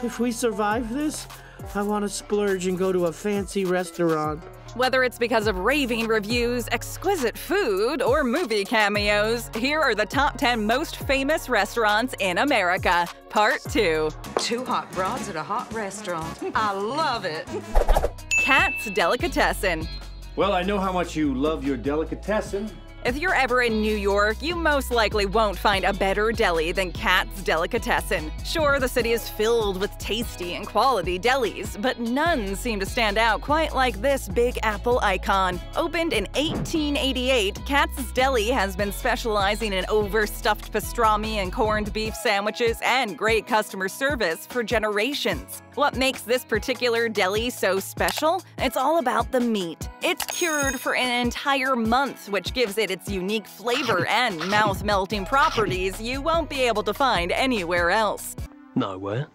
If we survive this, I want to splurge and go to a fancy restaurant. Whether it's because of raving reviews, exquisite food, or movie cameos, here are the top 10 most famous restaurants in America. Part 2. 2 hot broads at a hot restaurant. I love it. Katz Delicatessen. Well, I know how much you love your delicatessen. If you're ever in New York, you most likely won't find a better deli than Katz Delicatessen. Sure, the city is filled with tasty and quality delis, but none seem to stand out quite like this Big Apple icon. Opened in 1888, Katz's Deli has been specializing in overstuffed pastrami and corned beef sandwiches and great customer service for generations. What makes this particular deli so special? It's all about the meat. It's cured for an entire month, which gives it its unique flavor and mouth-melting properties you won't be able to find anywhere else. Nowhere.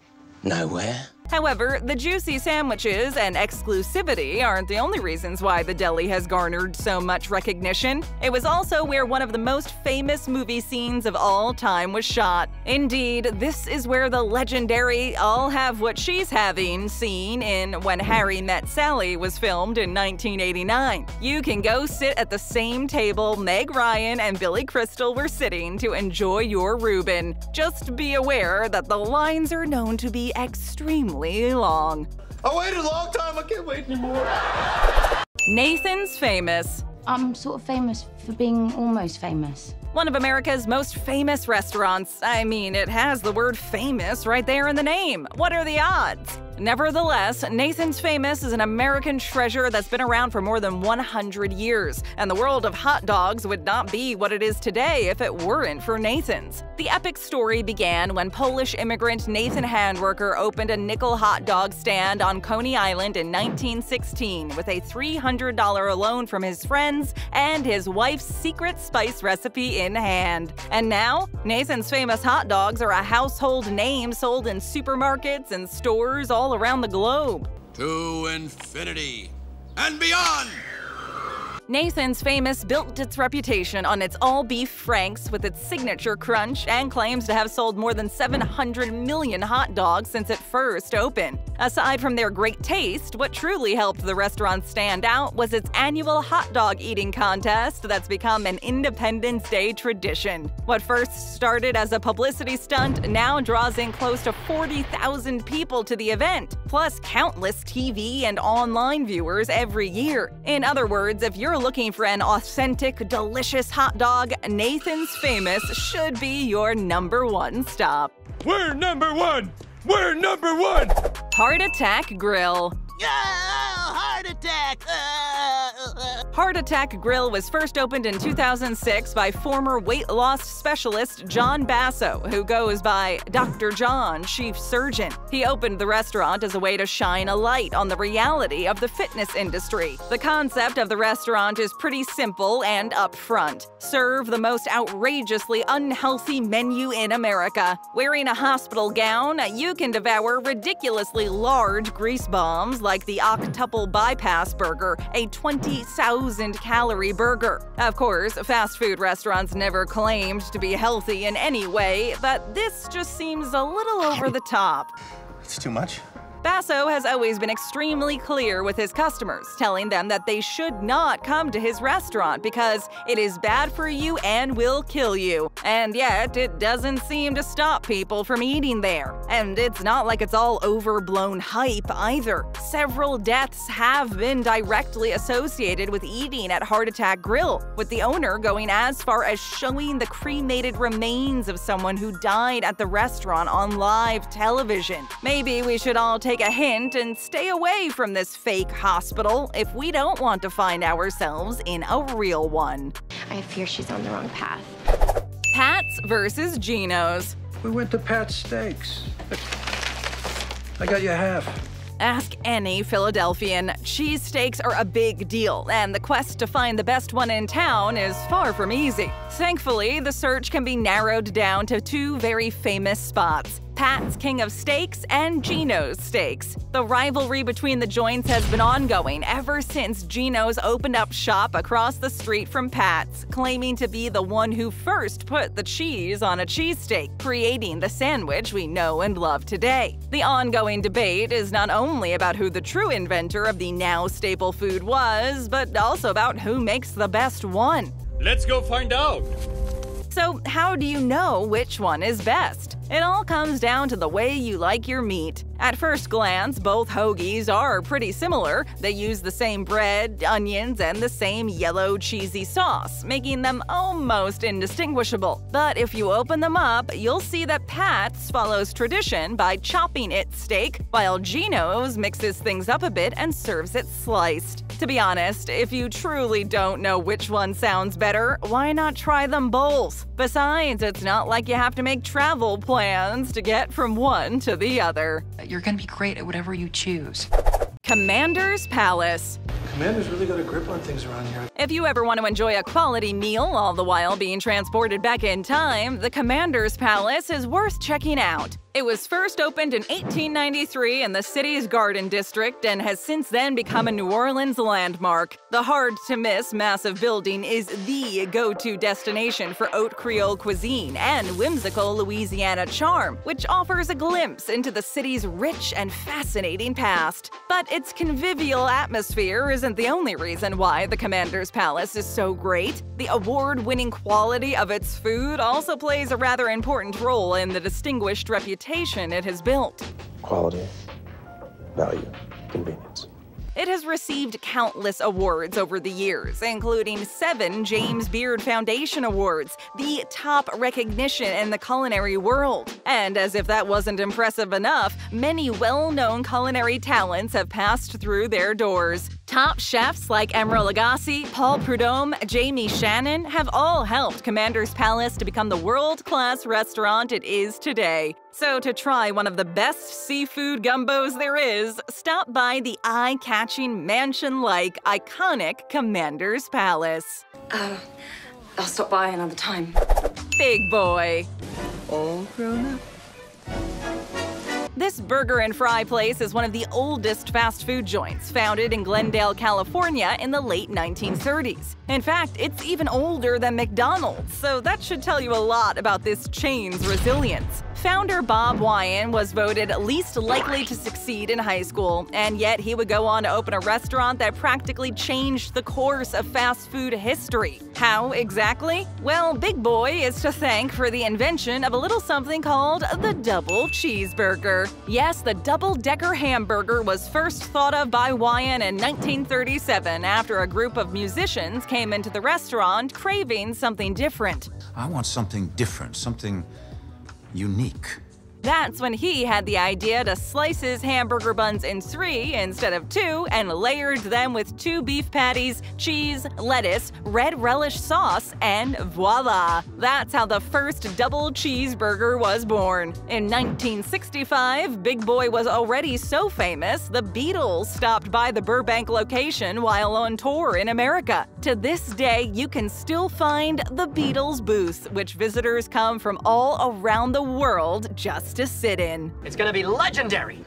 However, the juicy sandwiches and exclusivity aren't the only reasons why the deli has garnered so much recognition. It was also where one of the most famous movie scenes of all time was shot. Indeed, this is where the legendary "I'll have what she's having" scene in When Harry Met Sally was filmed in 1989. You can go sit at the same table Meg Ryan and Billy Crystal were sitting to enjoy your Reuben. Just be aware that the lines are known to be extremely long. I waited a long time, I can't wait anymore. Nathan's Famous. I'm sort of famous for being almost famous. One of America's most famous restaurants. I mean, it has the word famous right there in the name. What are the odds? Nevertheless, Nathan's Famous is an American treasure that's been around for more than 100 years, and the world of hot dogs would not be what it is today if it weren't for Nathan's. The epic story began when Polish immigrant Nathan Handwerker opened a nickel hot dog stand on Coney Island in 1916 with a $300 loan from his friends and his wife's secret spice recipe in hand. And now, Nathan's Famous hot dogs are a household name sold in supermarkets and stores all around the globe. To infinity and beyond! Nathan's Famous built its reputation on its all-beef franks with its signature crunch and claims to have sold more than 700 million hot dogs since it first opened. Aside from their great taste, what truly helped the restaurant stand out was its annual hot dog eating contest that's become an Independence Day tradition. What first started as a publicity stunt now draws in close to 40,000 people to the event, plus countless TV and online viewers every year. In other words, if you're looking for an authentic, delicious hot dog, Nathan's Famous should be your #1 stop. We're number one! We're number one! Heart Attack Grill. Heart attack! Heart Attack Grill was first opened in 2006 by former weight loss specialist John Basso, who goes by Dr. John, chief surgeon. He opened the restaurant as a way to shine a light on the reality of the fitness industry. The concept of the restaurant is pretty simple and upfront. Serve the most outrageously unhealthy menu in America. Wearing a hospital gown, you can devour ridiculously large grease bombs like the octuple bypass burger, a 20,000-calorie burger. Of course, fast food restaurants never claimed to be healthy in any way, but this just seems a little over the top. It's too much. Basso has always been extremely clear with his customers, telling them that they should not come to his restaurant because it is bad for you and will kill you. And yet, it doesn't seem to stop people from eating there. And it's not like it's all overblown hype either. Several deaths have been directly associated with eating at Heart Attack Grill, with the owner going as far as showing the cremated remains of someone who died at the restaurant on live television. Maybe we should all take a hint and stay away from this fake hospital if we don't want to find ourselves in a real one. I fear she's on the wrong path. Pat's versus Geno's. We went to Pat's Steaks. I got you half. Ask any Philadelphian. Cheesesteaks are a big deal, and the quest to find the best one in town is far from easy. Thankfully, the search can be narrowed down to two very famous spots: Pat's King of Steaks and Geno's Steaks. The rivalry between the joints has been ongoing ever since Geno's opened up shop across the street from Pat's, claiming to be the one who first put the cheese on a cheesesteak, creating the sandwich we know and love today. The ongoing debate is not only about who the true inventor of the now staple food was, but also about who makes the best one. Let's go find out. So how do you know which one is best? It all comes down to the way you like your meat. At first glance, both hoagies are pretty similar. They use the same bread, onions, and the same yellow cheesy sauce, making them almost indistinguishable. But if you open them up, you'll see that Pat's follows tradition by chopping its steak, while Geno's mixes things up a bit and serves it sliced. To be honest, if you truly don't know which one sounds better, why not try them both? Besides, it's not like you have to make travel plans to get from one to the other. You're gonna be great at whatever you choose. Commander's Palace. Commander's really got a grip on things around here. If you ever want to enjoy a quality meal all the while being transported back in time, the Commander's Palace is worth checking out. It was first opened in 1893 in the city's Garden District and has since then become a New Orleans landmark. The hard-to-miss massive building is the go-to destination for haute Creole cuisine and whimsical Louisiana charm, which offers a glimpse into the city's rich and fascinating past. But its convivial atmosphere isn't the only reason why the Commander's Palace is so great. The award-winning quality of its food also plays a rather important role in the distinguished reputation it has built. Quality, value, convenience. It has received countless awards over the years, including 7 James Beard Foundation Awards, the top recognition in the culinary world. And as if that wasn't impressive enough, many well-known culinary talents have passed through their doors. Top chefs like Emeril Lagasse, Paul Prudhomme, Jamie Shannon have all helped Commander's Palace to become the world-class restaurant it is today. So to try one of the best seafood gumbos there is, stop by the eye-catching, mansion-like, iconic Commander's Palace. I'll stop by another time. Big Boy. All grown up. This burger and fry place is one of the oldest fast food joints, founded in Glendale, California in the late 1930s. In fact, it's even older than McDonald's, so that should tell you a lot about this chain's resilience. Founder Bob Wyan was voted least likely to succeed in high school, and yet he would go on to open a restaurant that practically changed the course of fast food history. How exactly? Well, Big Boy is to thank for the invention of a little something called the double cheeseburger. Yes, the double-decker hamburger was first thought of by Wyan in 1937 after a group of musicians came into the restaurant craving something different. I want something different, something unique. That's when he had the idea to slice his hamburger buns in 3 instead of 2 and layered them with 2 beef patties, cheese, lettuce, red relish sauce, and voila! That's how the first double cheeseburger was born. In 1965, Big Boy was already so famous, the Beatles stopped by the Burbank location while on tour in America. To this day, you can still find the Beatles booth, which visitors come from all around the world just to sit in. It's gonna be legendary!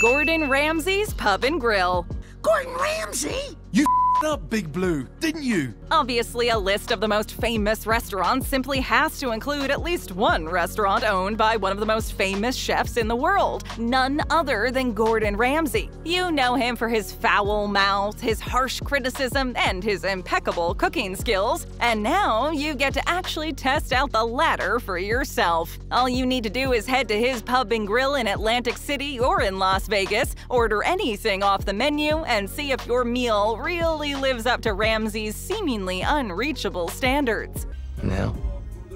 Gordon Ramsay's Pub and Grill. Gordon Ramsay? You up, Big Blue, didn't you? Obviously, a list of the most famous restaurants simply has to include at least one restaurant owned by one of the most famous chefs in the world, none other than Gordon Ramsay. You know him for his foul mouth, his harsh criticism, and his impeccable cooking skills. And now you get to actually test out the latter for yourself. All you need to do is head to his Pub and Grill in Atlantic City or in Las Vegas, order anything off the menu, and see if your meal really lives up to Ramsay's seemingly unreachable standards. Now,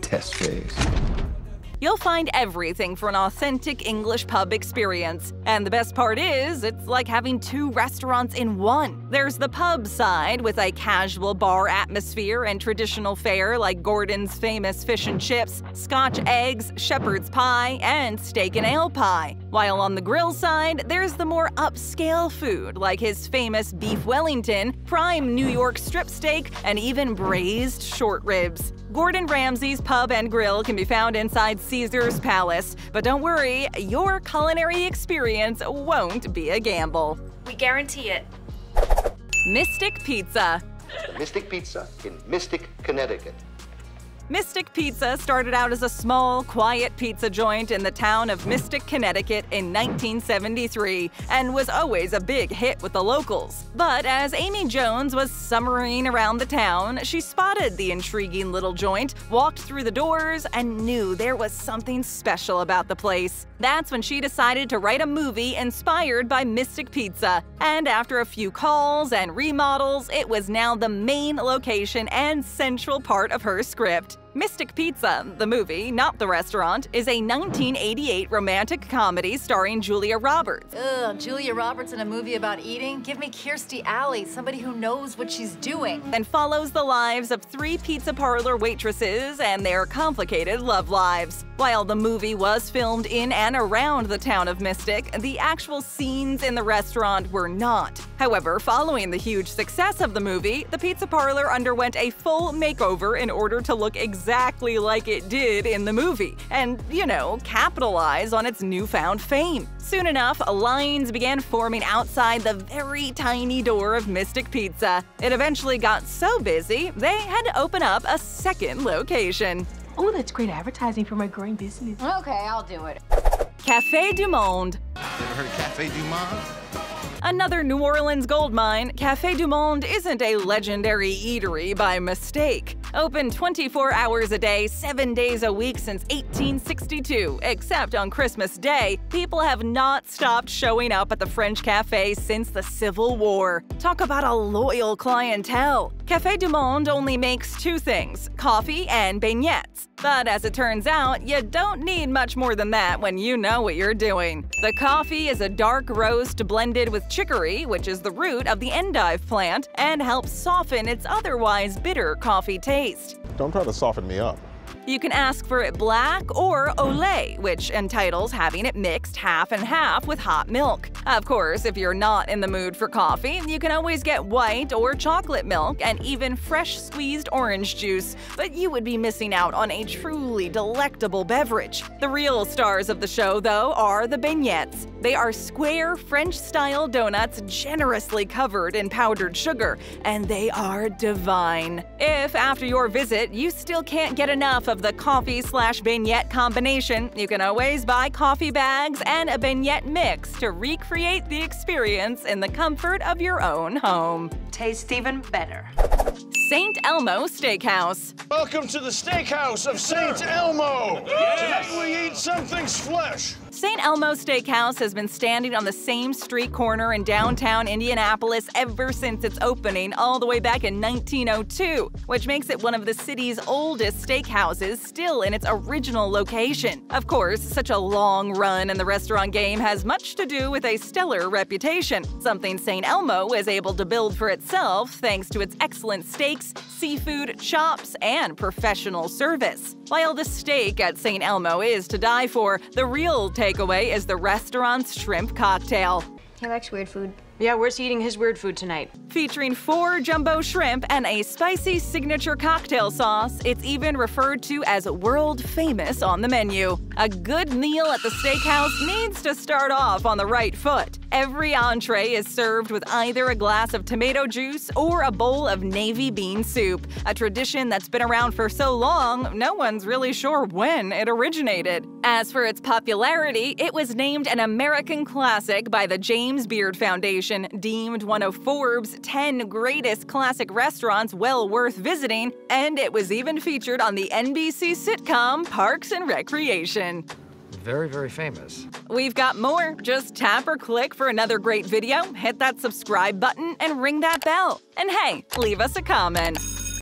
test phase. You'll find everything for an authentic English pub experience. And the best part is, it's like having 2 restaurants in one. There's the pub side with a casual bar atmosphere and traditional fare like Gordon's famous fish and chips, Scotch eggs, shepherd's pie, and steak and ale pie. While on the grill side, there's the more upscale food like his famous beef Wellington, prime New York strip steak, and even braised short ribs. Gordon Ramsay's Pub and Grill can be found inside Caesar's Palace. But don't worry, your culinary experience won't be a gamble. We guarantee it. Mystic Pizza. The Mystic Pizza in Mystic, Connecticut. Mystic Pizza started out as a small, quiet pizza joint in the town of Mystic, Connecticut in 1973 and was always a big hit with the locals. But as Amy Jones was summering around the town, she spotted the intriguing little joint, walked through the doors, and knew there was something special about the place. That's when she decided to write a movie inspired by Mystic Pizza. And after a few calls and remodels, it was now the main location and central part of her script. Mystic Pizza, the movie, not the restaurant, is a 1988 romantic comedy starring Julia Roberts. Ugh, Julia Roberts in a movie about eating? Give me Kirstie Alley, somebody who knows what she's doing. And follows the lives of 3 pizza parlor waitresses and their complicated love lives. While the movie was filmed in and around the town of Mystic, the actual scenes in the restaurant were not. However, following the huge success of the movie, the pizza parlor underwent a full makeover in order to look exactly like it did in the movie and, capitalize on its newfound fame. Soon enough, lines began forming outside the very tiny door of Mystic Pizza. It eventually got so busy, they had to open up a second location. Oh, that's great advertising for my growing business. Okay, I'll do it. Café Du Monde. Ever heard of Café Du Monde? Another New Orleans gold mine, Café Du Monde isn't a legendary eatery by mistake. Open 24 hours a day, 7 days a week since 1862. Except on Christmas Day, people have not stopped showing up at the French cafe since the Civil War. Talk about a loyal clientele. Café Du Monde only makes 2 things, coffee and beignets. But as it turns out, you don't need much more than that when you know what you're doing. The coffee is a dark roast blended with chicory, which is the root of the endive plant, and helps soften its otherwise bitter coffee taste. Don't try to soften me up. You can ask for it black or au lait, which entitles having it mixed half and half with hot milk. Of course, if you're not in the mood for coffee, you can always get white or chocolate milk and even fresh squeezed orange juice, but you would be missing out on a truly delectable beverage. The real stars of the show, though, are the beignets. They are square French-style donuts generously covered in powdered sugar, and they are divine. If, after your visit, you still can't get enough of the coffee/beignet combination, you can always buy coffee bags and a beignet mix to recreate the experience in the comfort of your own home. Tastes even better. St. Elmo Steakhouse. Welcome to the steakhouse of St. Elmo! Yes. Tonight we eat something's flesh! St. Elmo Steakhouse has been standing on the same street corner in downtown Indianapolis ever since its opening all the way back in 1902, which makes it one of the city's oldest steakhouses still in its original location. Of course, such a long run in the restaurant game has much to do with a stellar reputation, something St. Elmo is able to build for itself thanks to its excellent steaks, seafood, chops, and professional service. While the steak at St. Elmo is to die for, the real takeaway is the restaurant's shrimp cocktail. He likes weird food. Yeah, where's he eating his weird food tonight? Featuring 4 jumbo shrimp and a spicy signature cocktail sauce, it's even referred to as world famous on the menu. A good meal at the steakhouse needs to start off on the right foot. Every entree is served with either a glass of tomato juice or a bowl of navy bean soup, a tradition that's been around for so long, no one's really sure when it originated. As for its popularity, it was named an American classic by the James Beard Foundation, deemed one of Forbes' 10 greatest classic restaurants well worth visiting, and it was even featured on the NBC sitcom Parks and Recreation. Very, very famous. We've got more. Just tap or click for another great video, hit that subscribe button, and ring that bell. And hey, leave us a comment.